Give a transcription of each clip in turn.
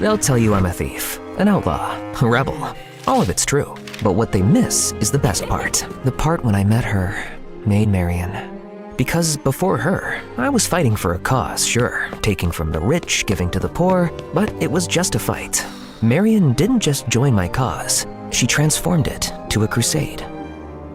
They'll tell you I'm a thief, an outlaw, a rebel. All of it's true. But what they miss is the best part. The part when I met her, Maid Marian. Because before her, I was fighting for a cause, sure, taking from the rich, giving to the poor, but it was just a fight. Marian didn't just join my cause, she transformed it to a crusade.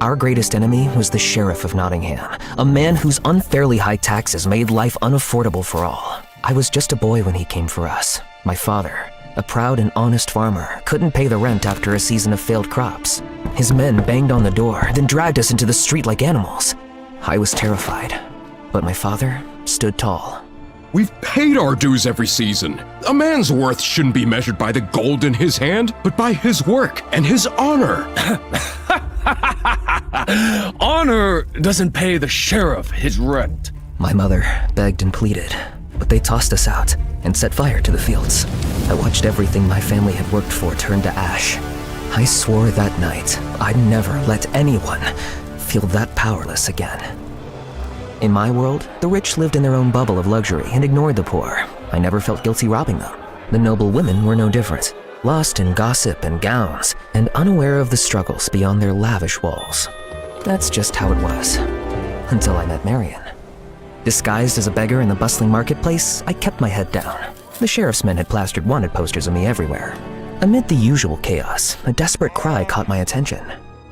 Our greatest enemy was the Sheriff of Nottingham, a man whose unfairly high taxes made life unaffordable for all. I was just a boy when he came for us. My father, a proud and honest farmer, couldn't pay the rent after a season of failed crops. His men banged on the door, then dragged us into the street like animals. I was terrified, but my father stood tall. We've paid our dues every season. A man's worth shouldn't be measured by the gold in his hand, but by his work and his honor. Honor doesn't pay the sheriff his rent. My mother begged and pleaded, but they tossed us out and set fire to the fields. I watched everything my family had worked for turn to ash. I swore that night I'd never let anyone feel that powerless again. In my world, the rich lived in their own bubble of luxury and ignored the poor. I never felt guilty robbing them. The noble women were no different, lost in gossip and gowns, and unaware of the struggles beyond their lavish walls. That's just how it was, until I met Marian. Disguised as a beggar in the bustling marketplace, I kept my head down. The sheriff's men had plastered wanted posters of me everywhere. Amid the usual chaos, a desperate cry caught my attention.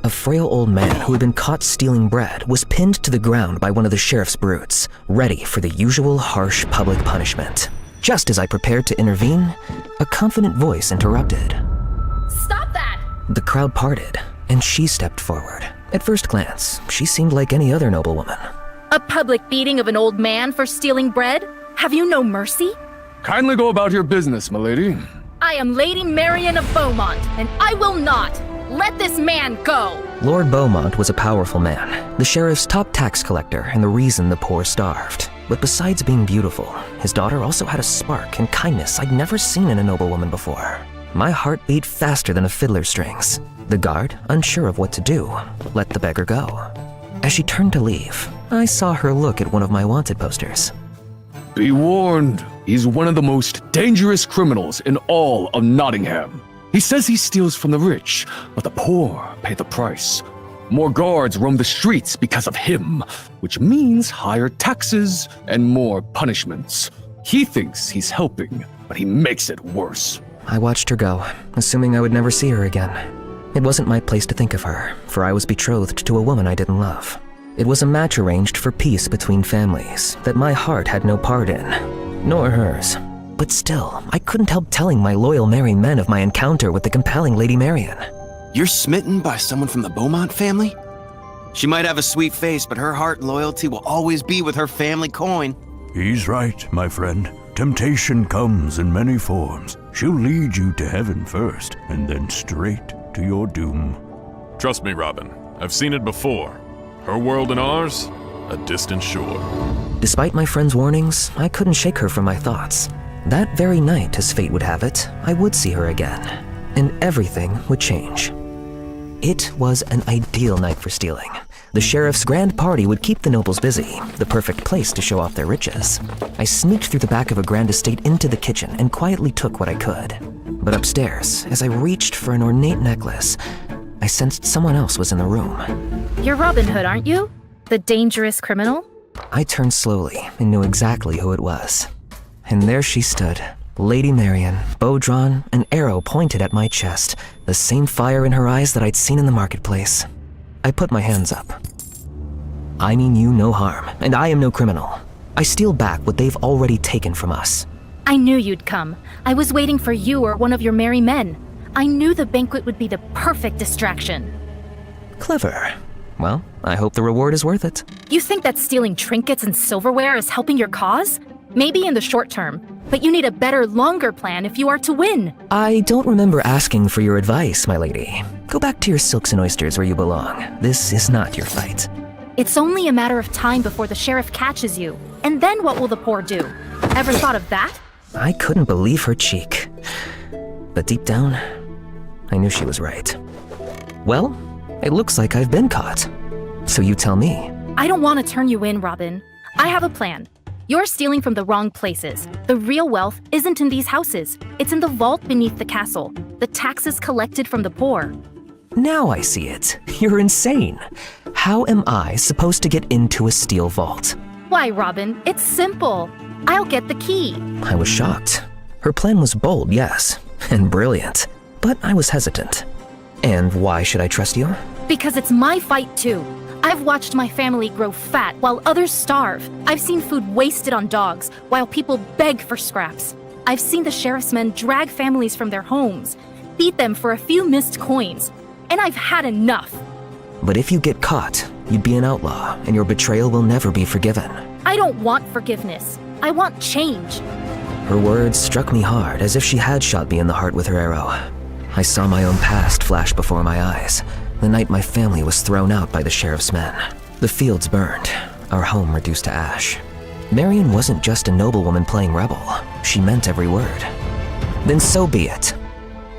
A frail old man who had been caught stealing bread was pinned to the ground by one of the sheriff's brutes, ready for the usual harsh public punishment. Just as I prepared to intervene, a confident voice interrupted. Stop that! The crowd parted, and she stepped forward. At first glance, she seemed like any other noblewoman. A public beating of an old man for stealing bread? Have you no mercy? Kindly go about your business, milady. I am Lady Marian of Beaumont, and I will not let this man go! Lord Beaumont was a powerful man, the sheriff's top tax collector and the reason the poor starved. But besides being beautiful, his daughter also had a spark and kindness I'd never seen in a noblewoman before. My heart beat faster than a fiddler's strings. The guard, unsure of what to do, let the beggar go. As she turned to leave, I saw her look at one of my wanted posters. Be warned, he's one of the most dangerous criminals in all of Nottingham. He says he steals from the rich, but the poor pay the price. More guards roam the streets because of him, which means higher taxes and more punishments. He thinks he's helping, but he makes it worse. I watched her go, assuming I would never see her again. It wasn't my place to think of her, for I was betrothed to a woman I didn't love. It was a match arranged for peace between families that my heart had no part in, nor hers. But still, I couldn't help telling my loyal merry men of my encounter with the compelling Lady Marian. You're smitten by someone from the Beaumont family? She might have a sweet face, but her heart and loyalty will always be with her family coin. He's right, my friend. Temptation comes in many forms. She'll lead you to heaven first, and then straight to your doom. Trust me, Robin. I've seen it before. Her world and ours, a distant shore. Despite my friend's warnings, I couldn't shake her from my thoughts. That very night, as fate would have it, I would see her again, and everything would change. It was an ideal night for stealing. The sheriff's grand party would keep the nobles busy, the perfect place to show off their riches. I sneaked through the back of a grand estate into the kitchen and quietly took what I could. But upstairs, as I reached for an ornate necklace, I sensed someone else was in the room. You're Robin Hood, aren't you? The dangerous criminal? I turned slowly and knew exactly who it was. And there she stood, Lady Marian, bow drawn, an arrow pointed at my chest, the same fire in her eyes that I'd seen in the marketplace. I put my hands up. I mean you no harm, and I am no criminal. I steal back what they've already taken from us. I knew you'd come. I was waiting for you or one of your merry men. I knew the banquet would be the perfect distraction. Clever. Well, I hope the reward is worth it. You think that stealing trinkets and silverware is helping your cause? Maybe in the short term, but you need a better, longer plan if you are to win. I don't remember asking for your advice, my lady. Go back to your silks and oysters where you belong. This is not your fight. It's only a matter of time before the sheriff catches you. And then what will the poor do? Ever thought of that? I couldn't believe her cheek. But deep down, I knew she was right. Well, it looks like I've been caught. So you tell me. I don't want to turn you in, Robin. I have a plan. You're stealing from the wrong places. The real wealth isn't in these houses. It's in the vault beneath the castle. The taxes collected from the poor. Now I see it. You're insane. How am I supposed to get into a steel vault? Why, Robin? It's simple. I'll get the key. I was shocked. Her plan was bold, yes, and brilliant, but I was hesitant. And why should I trust you? Because it's my fight too. I've watched my family grow fat while others starve. I've seen food wasted on dogs while people beg for scraps. I've seen the sheriff's men drag families from their homes, beat them for a few missed coins, and I've had enough. But if you get caught, you'd be an outlaw, and your betrayal will never be forgiven. I don't want forgiveness. I want change. Her words struck me hard, as if she had shot me in the heart with her arrow. I saw my own past flash before my eyes. The night my family was thrown out by the sheriff's men. The fields burned, our home reduced to ash. Marion wasn't just a noblewoman playing rebel. She meant every word. Then so be it.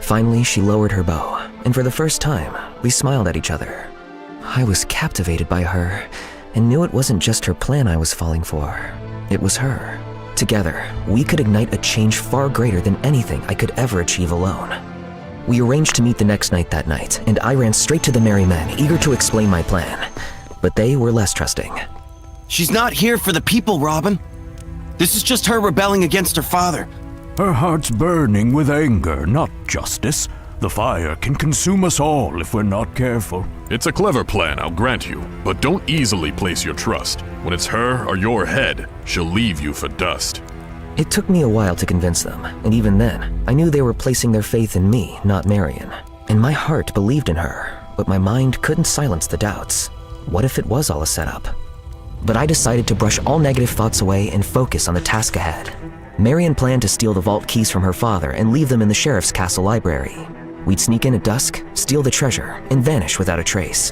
Finally, she lowered her bow, and for the first time, we smiled at each other. I was captivated by her, and knew it wasn't just her plan I was falling for. It was her. Together, we could ignite a change far greater than anything I could ever achieve alone. We arranged to meet the next night that night, and I ran straight to the merry men, eager to explain my plan. But they were less trusting. She's not here for the people, Robin. This is just her rebelling against her father. Her heart's burning with anger, not justice. The fire can consume us all if we're not careful. It's a clever plan, I'll grant you, but don't easily place your trust. When it's her or your head, she'll leave you for dust. It took me a while to convince them, and even then, I knew they were placing their faith in me, not Marion. And my heart believed in her, but my mind couldn't silence the doubts. What if it was all a setup? But I decided to brush all negative thoughts away and focus on the task ahead. Marion planned to steal the vault keys from her father and leave them in the sheriff's castle library. We'd sneak in at dusk, steal the treasure, and vanish without a trace.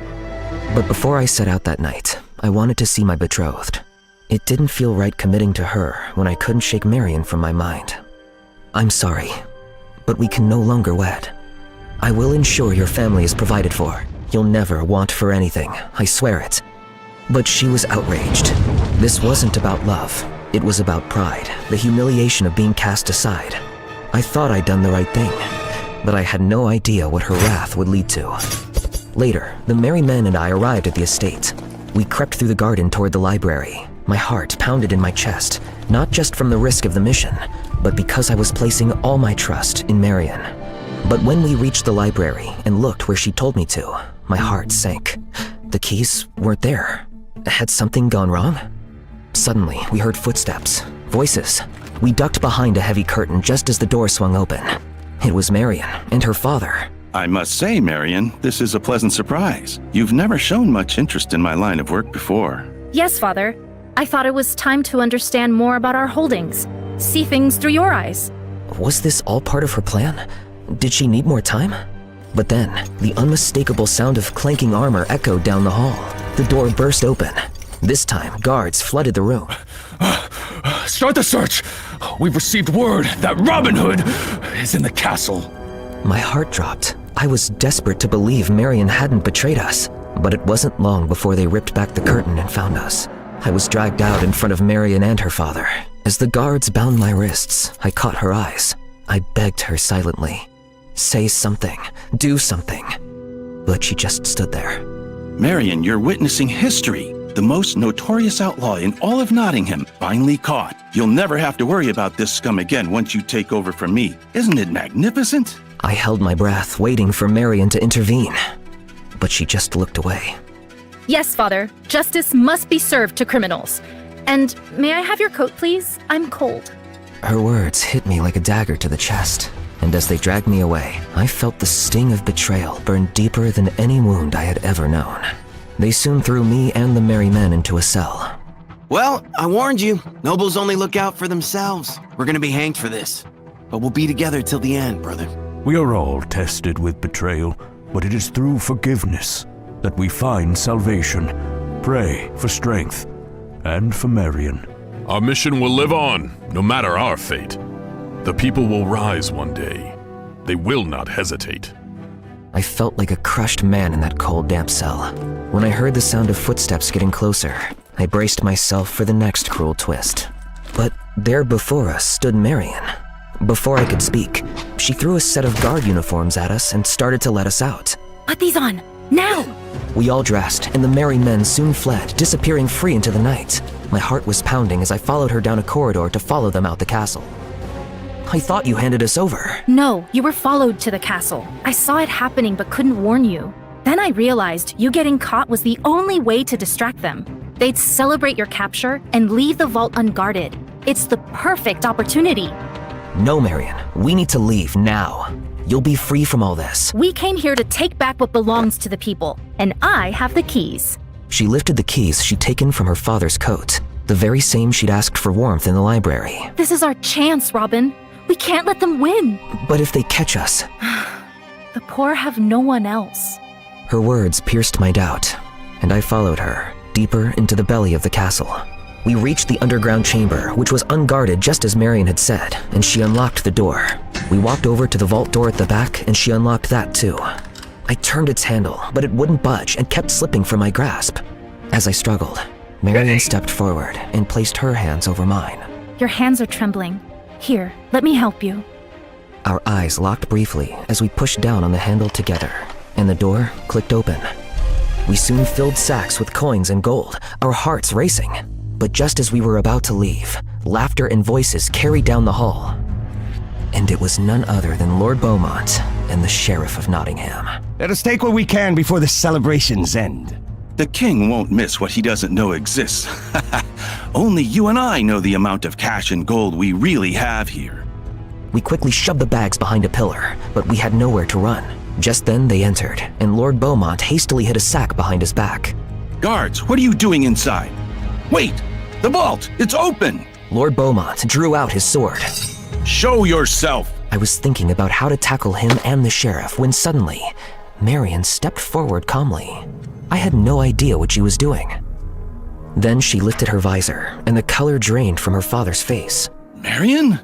But before I set out that night, I wanted to see my betrothed. It didn't feel right committing to her when I couldn't shake Marion from my mind. I'm sorry, but we can no longer wed. I will ensure your family is provided for. You'll never want for anything, I swear it. But she was outraged. This wasn't about love. It was about pride, the humiliation of being cast aside. I thought I'd done the right thing, but I had no idea what her wrath would lead to. Later, the merry men and I arrived at the estate. We crept through the garden toward the library. My heart pounded in my chest, not just from the risk of the mission, but because I was placing all my trust in Marion. But when we reached the library and looked where she told me to, my heart sank. The keys weren't there. Had something gone wrong? Suddenly, we heard footsteps, voices. We ducked behind a heavy curtain just as the door swung open. It was Marion and her father. I must say, Marion, this is a pleasant surprise. You've never shown much interest in my line of work before. Yes, Father. I thought it was time to understand more about our holdings. See things through your eyes. Was this all part of her plan? Did she need more time? But then, the unmistakable sound of clanking armor echoed down the hall. The door burst open. This time, guards flooded the room. Start the search! We've received word that Robin Hood is in the castle. My heart dropped. I was desperate to believe Marion hadn't betrayed us. But it wasn't long before they ripped back the curtain and found us. I was dragged out in front of Marion and her father. As the guards bound my wrists, I caught her eyes. I begged her silently. Say something. Do something. But she just stood there. Marion, you're witnessing history. The most notorious outlaw in all of Nottingham, finally caught. You'll never have to worry about this scum again once you take over from me. Isn't it magnificent? I held my breath, waiting for Marion to intervene. But she just looked away. Yes, Father. Justice must be served to criminals. And may I have your coat, please? I'm cold. Her words hit me like a dagger to the chest. And as they dragged me away, I felt the sting of betrayal burn deeper than any wound I had ever known. They soon threw me and the merry men into a cell. Well, I warned you. Nobles only look out for themselves. We're gonna be hanged for this. But we'll be together till the end, brother. We are all tested with betrayal, but it is through forgiveness that we find salvation. Pray for strength and for Marion. Our mission will live on, no matter our fate. The people will rise one day. They will not hesitate. I felt like a crushed man in that cold, damp cell. When I heard the sound of footsteps getting closer, I braced myself for the next cruel twist. But there before us stood Marion. Before I could speak, she threw a set of guard uniforms at us and started to let us out. Put these on, now! We all dressed, and the merry men soon fled, disappearing free into the night. My heart was pounding as I followed her down a corridor to follow them out the castle. I thought you handed us over. No, you were followed to the castle. I saw it happening but couldn't warn you. Then I realized you getting caught was the only way to distract them. They'd celebrate your capture and leave the vault unguarded. It's the perfect opportunity. No, Marion, we need to leave now. You'll be free from all this. We came here to take back what belongs to the people, and I have the keys. She lifted the keys she'd taken from her father's coat, the very same she'd asked for warmth in the library. This is our chance, Robin. We can't let them win. But if they catch us... The poor have no one else. Her words pierced my doubt, and I followed her, deeper into the belly of the castle. We reached the underground chamber, which was unguarded just as Marion had said, and she unlocked the door. We walked over to the vault door at the back, and she unlocked that too. I turned its handle, but it wouldn't budge and kept slipping from my grasp. As I struggled, Marion stepped forward and placed her hands over mine. Your hands are trembling. Here, let me help you. Our eyes locked briefly as we pushed down on the handle together, and the door clicked open. We soon filled sacks with coins and gold, our hearts racing. But just as we were about to leave, laughter and voices carried down the hall. And it was none other than Lord Beaumont and the Sheriff of Nottingham. Let us take what we can before the celebrations end. The king won't miss what he doesn't know exists. Only you and I know the amount of cash and gold we really have here. We quickly shoved the bags behind a pillar, but we had nowhere to run. Just then they entered, and Lord Beaumont hastily hid a sack behind his back. Guards, what are you doing inside? Wait! The vault! It's open! Lord Beaumont drew out his sword. Show yourself! I was thinking about how to tackle him and the sheriff when suddenly, Marion stepped forward calmly. I had no idea what she was doing. Then she lifted her visor, and the color drained from her father's face. Marion?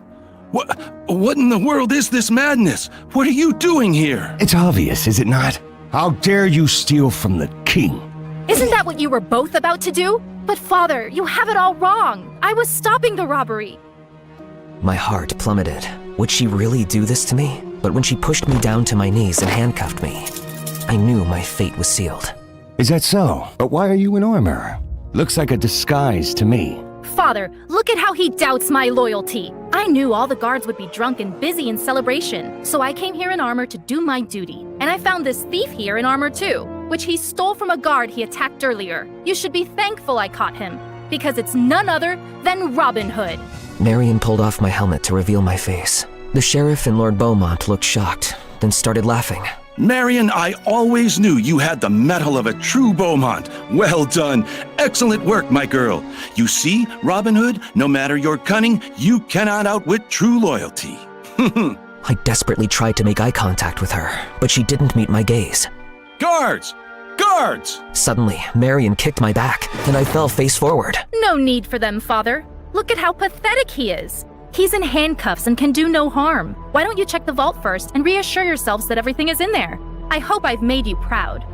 What in the world is this madness? What are you doing here? It's obvious, is it not? How dare you steal from the king? Isn't that what you were both about to do? But father, you have it all wrong. I was stopping the robbery. My heart plummeted. Would she really do this to me? But when she pushed me down to my knees and handcuffed me, I knew my fate was sealed. Is that so? But why are you in armor? Looks like a disguise to me. Father, look at how he doubts my loyalty. I knew all the guards would be drunk and busy in celebration, so I came here in armor to do my duty. And I found this thief here in armor too, which he stole from a guard he attacked earlier. You should be thankful I caught him, because it's none other than Robin Hood. Marion pulled off my helmet to reveal my face. The sheriff and Lord Beaumont looked shocked, then started laughing. Marion, I always knew you had the mettle of a true Beaumont. Well done. Excellent work, my girl. You see, Robin Hood, no matter your cunning, you cannot outwit true loyalty. I desperately tried to make eye contact with her, but she didn't meet my gaze. Guards! Guards! Suddenly, Marion kicked my back, and I fell face forward. No need for them, father. Look at how pathetic he is. He's in handcuffs and can do no harm. Why don't you check the vault first and reassure yourselves that everything is in there? I hope I've made you proud.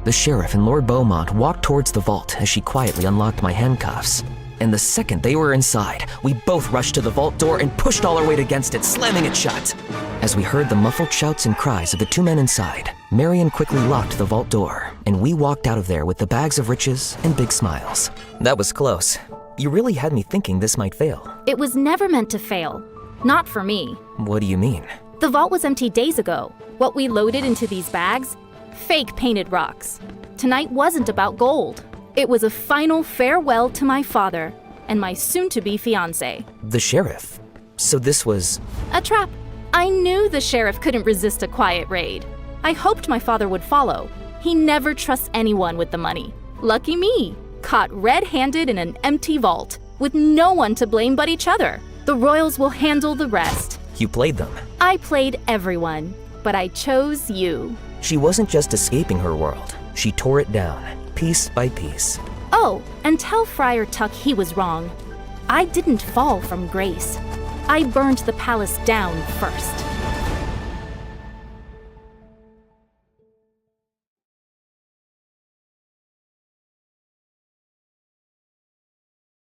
The sheriff and Lord Beaumont walked towards the vault as she quietly unlocked my handcuffs. And the second they were inside, we both rushed to the vault door and pushed all our weight against it, slamming it shut. As we heard the muffled shouts and cries of the two men inside, Marion quickly locked the vault door, and we walked out of there with the bags of riches and big smiles. That was close. You really had me thinking this might fail. It was never meant to fail. Not for me. What do you mean? The vault was empty days ago. What we loaded into these bags? Fake painted rocks. Tonight wasn't about gold. It was a final farewell to my father and my soon-to-be fiancé. The sheriff? So this was... A trap. I knew the sheriff couldn't resist a quiet raid. I hoped my father would follow. He never trusts anyone with the money. Lucky me. Caught red-handed in an empty vault, with no one to blame but each other. The royals will handle the rest. You played them. I played everyone, but I chose you. She wasn't just escaping her world. She tore it down, piece by piece. Oh, and tell Friar Tuck he was wrong. I didn't fall from grace. I burned the palace down first.